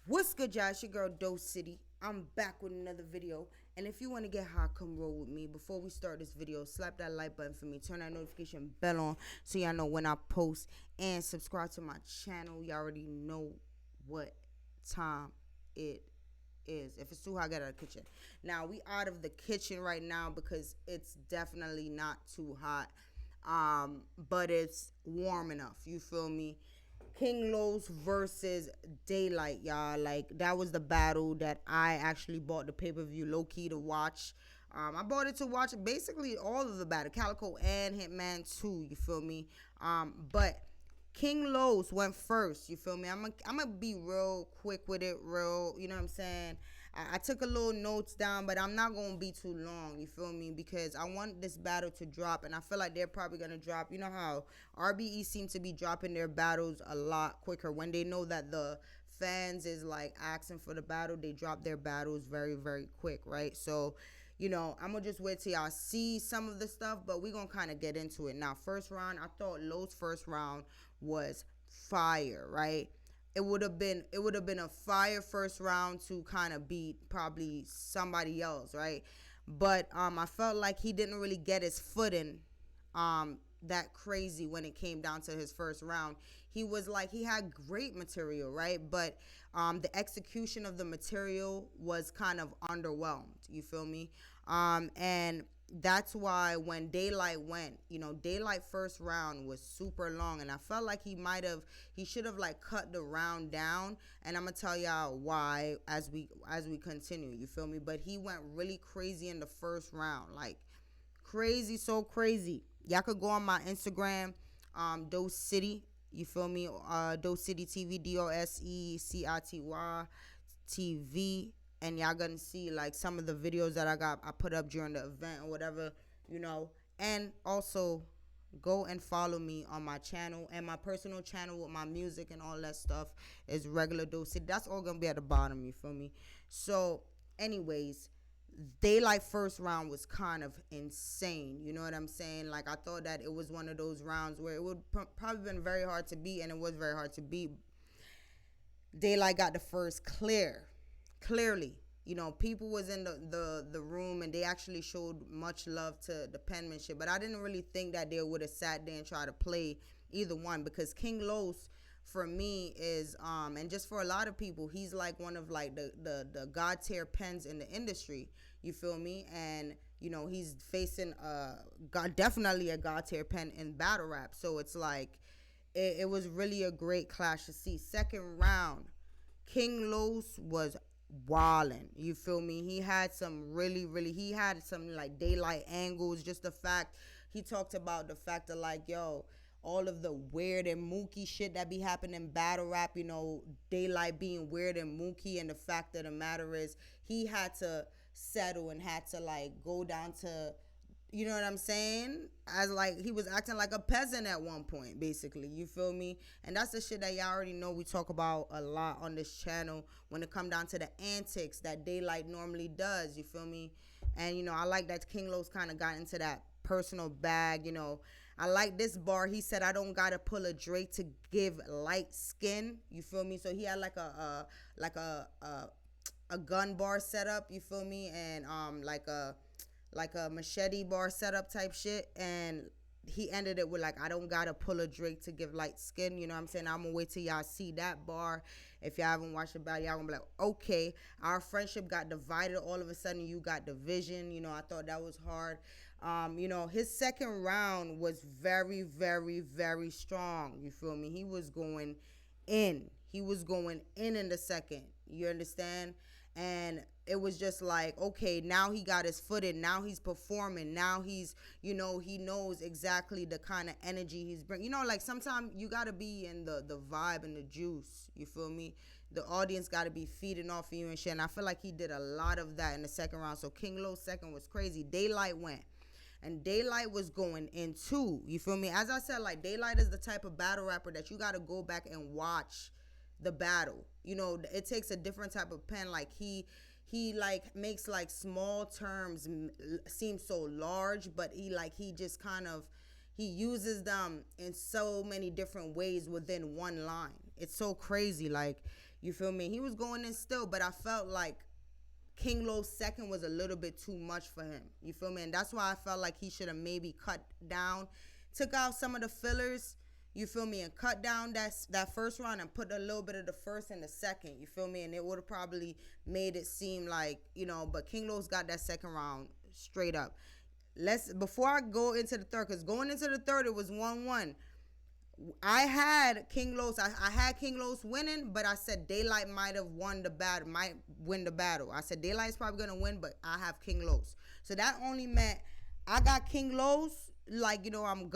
What's good, y'all? It's your girl, Daylyt. I'm back with another video. And if you want to get high, come roll with me. Before we start this video, slap that like button for me. Turn that notification bell on so y'all know when I post. And subscribe to my channel. Y'all already know what time it is. If it's too hot, get out of the kitchen. Now, we out of the kitchen right now because it's definitely not too hot. But it's warm enough. You feel me? King Los versus Daylyt, y'all. Like, that was the battle that I actually bought the pay-per-view low-key to watch. I bought it to watch basically all of the battle, Calico and Hitman 2, you feel me? But King Los went first, you feel me? I'm gonna be real quick with it, you know what I'm saying? I took a little notes down, but I'm not gonna be too long, you feel me? Because I want this battle to drop, and I feel like they're probably gonna drop. You know how RBE seem to be dropping their battles a lot quicker when they know that the fans is like asking for the battle. They drop their battles very, very quick, right? So, you know, I'm gonna just wait till y'all see some of the stuff, but we're gonna kind of get into it. Now, first round, I thought Lowe's first round was fire, right? It would have been a fire first round to kind of beat probably somebody else, right? But I felt like he didn't really get his footing that crazy when it came down to his first round. He was like, he had great material, right? But the execution of the material was kind of underwhelmed, you feel me? And that's why when Daylyt went, you know, Daylyt first round was super long, and I felt like he should have like cut the round down, and I'm gonna tell y'all why as we continue, you feel me? But he went really crazy in the first round, like crazy, so crazy. Y'all could go on my Instagram, Daylyt, you feel me? Daylyt TV, DOSECITY TV, and y'all gonna see like some of the videos that I put up during the event or whatever, you know. And also go and follow me on my channel, and my personal channel with my music and all that stuff is regular Daylyt. That's all gonna be at the bottom, you feel me? So anyways, Daylyt first round was kind of insane, you know what I'm saying? Like, I thought that it was one of those rounds where it would probably been very hard to beat, and it was very hard to beat. Daylyt got the first clearly. You know, people was in the room, and they actually showed much love to the penmanship, but I didn't really think that they would have sat there and tried to play either one, because King Los for me is and just for a lot of people, he's like one of like the god tier pens in the industry, you feel me? And you know, he's facing definitely a god tier pen in battle rap, so it's like it was really a great clash to see. Second round, King Los was wildin', you feel me? He had some he had some like Daylyt angles. Just the fact he talked about the fact that, like, yo, all of the weird and mookie shit that be happening in battle rap, you know, Daylyt being weird and mookie, and the fact of the matter is he had to settle and had to like go down to, you know what I'm saying? As like, he was acting like a peasant at one point, basically. You feel me? And that's the shit that y'all already know we talk about a lot on this channel when it come down to the antics that Daylyt normally does. You feel me? And, you know, I like that King Los kind of got into that personal bag. You know, I like this bar. He said, I don't gotta pull a Drake to give light skin. You feel me? So he had like a gun bar setup, you feel me? And like a machete bar setup type shit, and he ended it with like, I don't gotta pull a Drake to give light skin, you know what I'm saying? I'm gonna wait till y'all see that bar. If y'all haven't watched the battle, y'all gonna be like, okay, our friendship got divided, all of a sudden you got division. You know, I thought that was hard. You know, his second round was very, very, very strong, you feel me? He was going in the second, you understand? And it was just like, okay, now he got his footing, now he's performing, now he's, you know, he knows exactly the kind of energy he's bringing. You know, like, sometimes you gotta be in the vibe and the juice, you feel me? The audience gotta be feeding off of you and shit, and I feel like he did a lot of that in the second round. So King Los second was crazy. Daylyt went, and Daylyt was going in too, you feel me? As I said, like, Daylyt is the type of battle rapper that you gotta go back and watch the battle. You know, it takes a different type of pen. Like, he like makes like small terms seem so large, but he just kind of, he uses them in so many different ways within one line. It's so crazy. Like, You feel me? He was going in still, but I felt like King Lo's second was a little bit too much for him. You feel me? And that's why I felt like he should have maybe cut down, took out some of the fillers. You feel me? And cut down that first round and put a little bit of the first and the second. You feel me? And it would have probably made it seem like, but King Lo's got that second round straight up. Before I go into the third, because going into the third, it was 1-1. I had King Los. I had King Los winning, but I said Daylyt might win the battle. I said Daylyt's probably gonna win, but I have King Los. So that only meant I got King Los. Like, I'm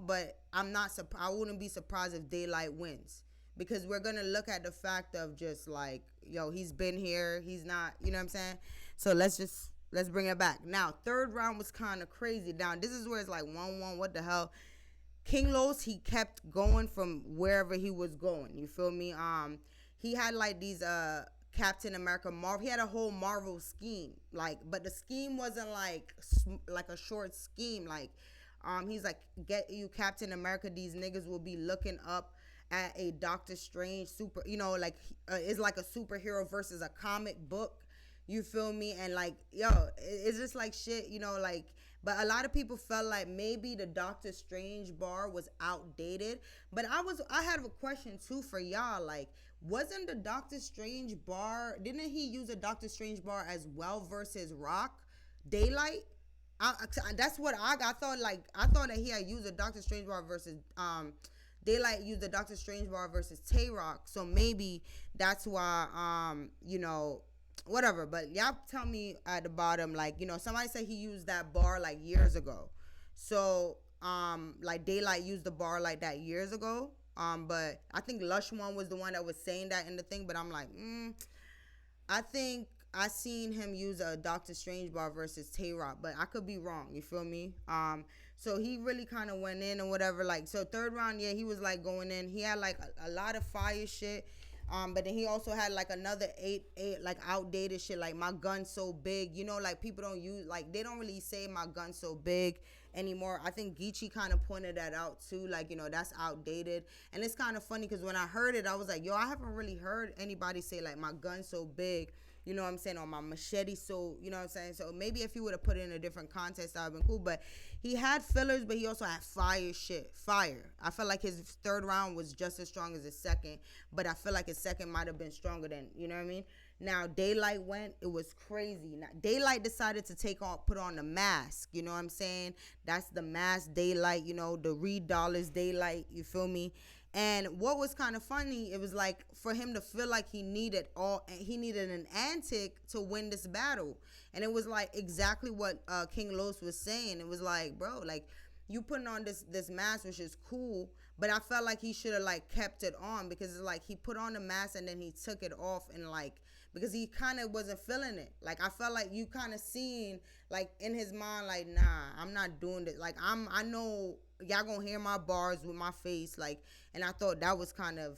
but I'm not. I wouldn't be surprised if Daylyt wins, because we're gonna look at the fact of just like, he's been here. He's not. You know what I'm saying? So let's bring it back. Now, third round was kind of crazy. Now, this is where it's like 1-1. What the hell? King Los, he kept going from wherever he was going. You feel me? He had like these Captain America Marvel. He had a whole Marvel scheme, but the scheme wasn't like a short scheme. He's like, get you Captain America. These niggas will be looking up at a Doctor Strange super. It's like a superhero versus a comic book. You feel me? And it's just like shit. But a lot of people felt like maybe the Doctor Strange bar was outdated. But I had a question too for y'all. Wasn't the Doctor Strange bar, didn't he use a Doctor Strange bar as well versus Daylyt? That's what I thought. I thought that he had used a Doctor Strange bar versus Daylyt used the Doctor Strange bar versus Tay-Rock. So maybe that's why whatever. But y'all tell me at the bottom, somebody said he used that bar years ago. So Daylyt used the bar like that years ago. But I think Lush One was the one that was saying that in the thing. But I'm like, I think I seen him use a Doctor Strange bar versus Tay-Rock, but I could be wrong. You feel me? So he really kind of went in or whatever. So third round, yeah, he was going in. He had a lot of fire shit. But then he also had another eight outdated shit, my gun's so big. People don't use, they don't really say my gun's so big anymore. I think Geechee kind of pointed that out too, that's outdated. And it's kind of funny because when I heard it, I was like, I haven't really heard anybody say my gun's so big. You know what I'm saying? Or my machete, so, you know what I'm saying? So maybe if he would have put it in a different context, that would have been cool. But he had fillers, but he also had fire shit. Fire. I felt like his third round was just as strong as his second, but I feel like his second might have been stronger than, you know what I mean? Now, Daylyt went, it was crazy. Now, Daylyt decided to put on the mask, you know what I'm saying? That's the mask Daylyt, the Reed Dollars Daylyt, you feel me? And what was kind of funny, it was for him to feel like he needed an antic to win this battle. And it was exactly what King Los was saying. It was bro, you putting on this mask, which is cool, but I felt like he should have kept it on, because it's he put on the mask and then he took it off, and because he kind of wasn't feeling it. I felt like you kind of seen in his mind, nah, I'm not doing this. I know y'all gonna hear my bars with my face, and I thought that was kind of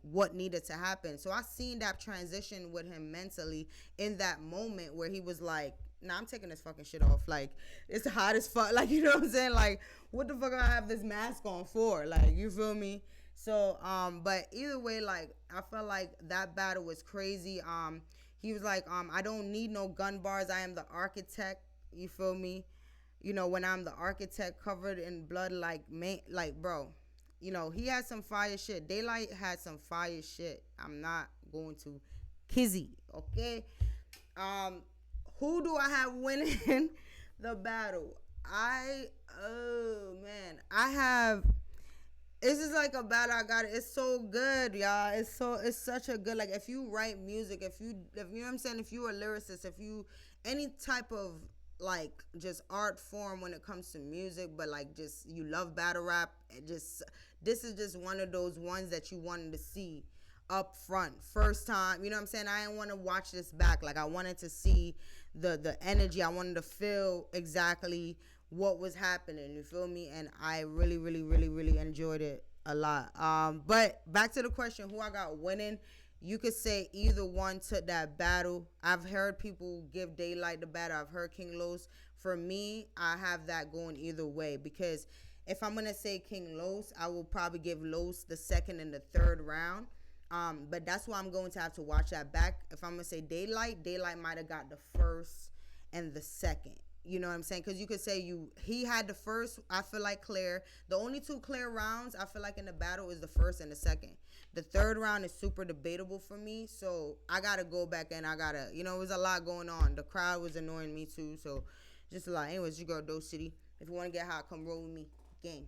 what needed to happen. So I seen that transition with him mentally in that moment where he was nah, I'm taking this fucking shit off. It's hot as fuck. You know what I'm saying? What the fuck I have this mask on for? You feel me? So, but either way, I felt like that battle was crazy. He was I don't need no gun bars. I am the architect. You feel me? When I'm the architect covered in blood, bro, he had some fire shit. Daylyt had some fire shit. I'm not going to kizzy, okay? Who do I have winning the battle? This is a battle I got. It's so good, y'all. It's such a good, if you write music, if you know what I'm saying, if you a lyricist, if you, any type of, just art form when it comes to music, but just you love battle rap, this is just one of those ones that you wanted to see up front, first time, you know what I'm saying? I didn't want to watch this back. I wanted to see the energy. I wanted to feel exactly what was happening, you feel me? And I really, really, really, really enjoyed it a lot. But back to the question, who I got winning, you could say either one took that battle. I've heard people give Daylyt the battle. I've heard King Los. For me, I have that going either way, because if I'm going to say King Los, I will probably give Los the second and the third round. But that's why I'm going to have to watch that back. If I'm gonna say Daylyt might have got the first and the second. You know what I'm saying? Because you could say he had the first. I feel like clear. The only two clear rounds I feel like in the battle is the first and the second. The third round is super debatable for me, so I gotta go back and it was a lot going on. The crowd was annoying me too, so just a lot. Anyways, you go to Dose City. If you want to get hot, come roll with me. Gang.